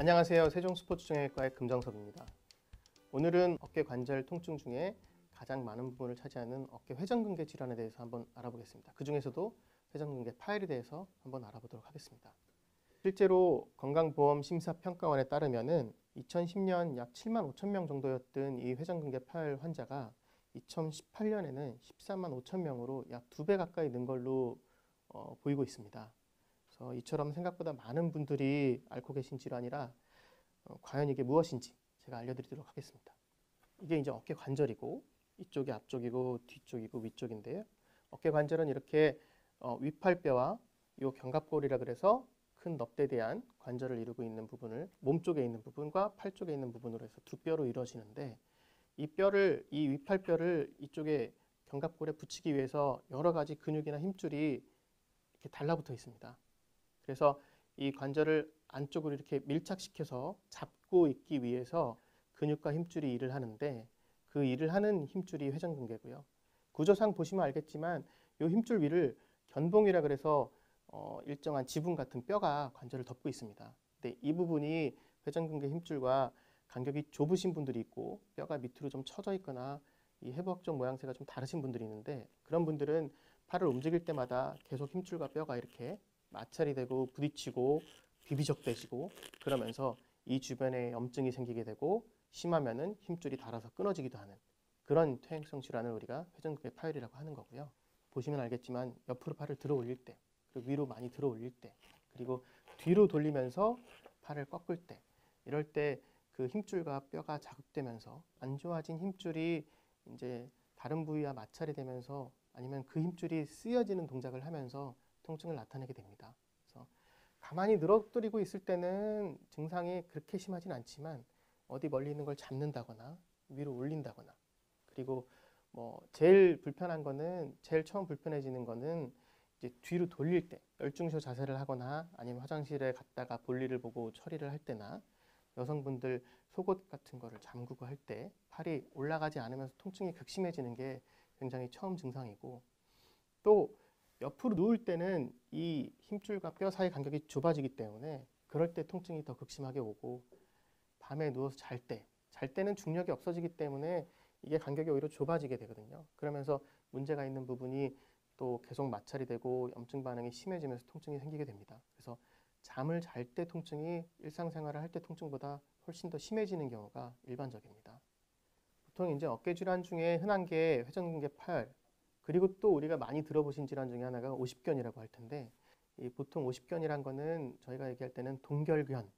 안녕하세요. 세종스포츠정형외과의 금정섭입니다. 오늘은 어깨 관절 통증 중에 가장 많은 부분을 차지하는 어깨 회전근개 질환에 대해서 한번 알아보겠습니다. 그 중에서도 회전근개 파열에 대해서 한번 알아보도록 하겠습니다. 실제로 건강보험심사평가원에 따르면은 2010년 약 7만 5천 명 정도였던 이 회전근개 파열 환자가 2018년에는 14만 5천 명으로 약 2배 가까이 는 걸로 보이고 있습니다. 그래서 이처럼 생각보다 많은 분들이 앓고 계신 질환이라 과연 이게 무엇인지 제가 알려드리도록 하겠습니다. 이게 이제 어깨 관절이고 이쪽이 앞쪽이고 뒤쪽이고 위쪽인데요. 어깨 관절은 이렇게 위팔뼈와 이 견갑골이라 그래서 큰 넙대대한 관절을 이루고 있는 부분을 몸쪽에 있는 부분과 팔 쪽에 있는 부분으로 해서 두 뼈로 이루어지는데 이 위팔뼈를 이쪽에 견갑골에 붙이기 위해서 여러 가지 근육이나 힘줄이 이렇게 달라붙어 있습니다. 그래서 이 관절을 안쪽으로 이렇게 밀착시켜서 잡고 있기 위해서 근육과 힘줄이 일을 하는데 그 일을 하는 힘줄이 회전근개고요. 구조상 보시면 알겠지만 이 힘줄 위를 견봉이라 그래서 일정한 지붕 같은 뼈가 관절을 덮고 있습니다. 근데 이 부분이 회전근개 힘줄과 간격이 좁으신 분들이 있고 뼈가 밑으로 좀 처져 있거나 이 해부학적 모양새가 좀 다르신 분들이 있는데 그런 분들은 팔을 움직일 때마다 계속 힘줄과 뼈가 이렇게 마찰이 되고 부딪히고 비비적대지고 그러면서 이 주변에 염증이 생기게 되고 심하면은 힘줄이 닳아서 끊어지기도 하는 그런 퇴행성 질환을 우리가 회전근개 파열이라고 하는 거고요. 보시면 알겠지만 옆으로 팔을 들어 올릴 때 그리고 위로 많이 들어 올릴 때 그리고 뒤로 돌리면서 팔을 꺾을 때 이럴 때 그 힘줄과 뼈가 자극되면서 안 좋아진 힘줄이 이제 다른 부위와 마찰이 되면서 아니면 그 힘줄이 쓰여지는 동작을 하면서 통증을 나타내게 됩니다. 그래서 가만히 늘어뜨리고 있을 때는 증상이 그렇게 심하진 않지만 어디 멀리 있는 걸 잡는다거나 위로 올린다거나 그리고 제일 불편한 거는 제일 처음 불편해지는 거는 이제 뒤로 돌릴 때 열중셔 자세를 하거나 아니면 화장실에 갔다가 볼일을 보고 처리를 할 때나 여성분들 속옷 같은 거를 잠그고 할 때 팔이 올라가지 않으면서 통증이 극심해지는 게 굉장히 처음 증상이고 또 옆으로 누울 때는 이 힘줄과 뼈 사이 간격이 좁아지기 때문에 그럴 때 통증이 더 극심하게 오고 밤에 누워서 잘 때는 중력이 없어지기 때문에 이게 간격이 오히려 좁아지게 되거든요. 그러면서 문제가 있는 부분이 또 계속 마찰이 되고 염증 반응이 심해지면서 통증이 생기게 됩니다. 그래서 잠을 잘 때 통증이 일상생활을 할 때 통증보다 훨씬 더 심해지는 경우가 일반적입니다. 보통 이제 어깨 질환 중에 흔한 게 회전근개 파열 그리고 또 우리가 많이 들어보신 질환 중에 하나가 오십견이라고 할 텐데 이 보통 오십견이란 거는 저희가 얘기할 때는 동결견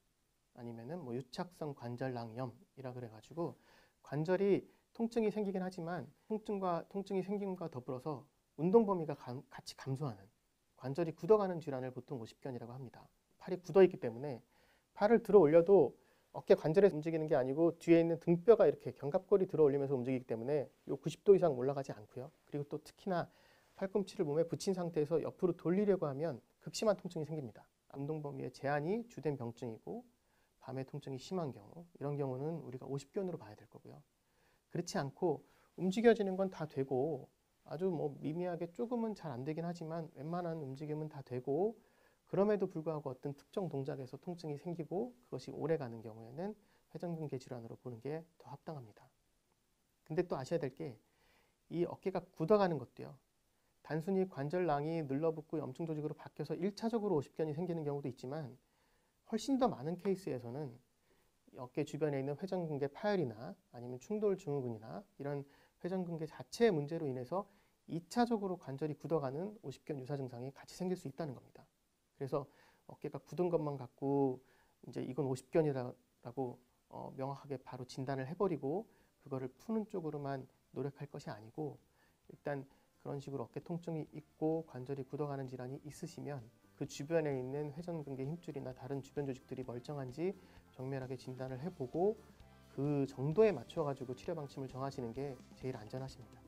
아니면은 유착성 관절낭염이라 그래가지고 관절이 통증이 생기긴 하지만 통증이 생김과 더불어서 운동 범위가 같이 감소하는 관절이 굳어가는 질환을 보통 오십견이라고 합니다. 팔이 굳어 있기 때문에 팔을 들어 올려도 어깨 관절에 움직이는 게 아니고 뒤에 있는 등뼈가 이렇게 견갑골이 들어 올리면서 움직이기 때문에 요 90도 이상 올라가지 않고요. 그리고 또 특히나 팔꿈치를 몸에 붙인 상태에서 옆으로 돌리려고 하면 극심한 통증이 생깁니다. 운동 범위의 제한이 주된 병증이고 밤에 통증이 심한 경우 이런 경우는 우리가 오십견으로 봐야 될 거고요. 그렇지 않고 움직여지는 건 다 되고 아주 미미하게 조금은 잘 안 되긴 하지만 웬만한 움직임은 다 되고 그럼에도 불구하고 어떤 특정 동작에서 통증이 생기고 그것이 오래가는 경우에는 회전근개 질환으로 보는 게 더 합당합니다. 근데 또 아셔야 될 게 이 어깨가 굳어가는 것도요. 단순히 관절낭이 눌러붙고 염증 조직으로 바뀌어서 1차적으로 오십견이 생기는 경우도 있지만 훨씬 더 많은 케이스에서는 어깨 주변에 있는 회전근개 파열이나 아니면 충돌 증후군이나 이런 회전근개 자체의 문제로 인해서 2차적으로 관절이 굳어가는 오십견 유사 증상이 같이 생길 수 있다는 겁니다. 그래서 어깨가 굳은 것만 갖고 이제 이건 오십견이라고 명확하게 바로 진단을 해버리고 그거를 푸는 쪽으로만 노력할 것이 아니고 일단 그런 식으로 어깨 통증이 있고 관절이 굳어가는 질환이 있으시면 그 주변에 있는 회전근개 힘줄이나 다른 주변 조직들이 멀쩡한지 정밀하게 진단을 해보고 그 정도에 맞춰가지고 치료 방침을 정하시는 게 제일 안전하십니다.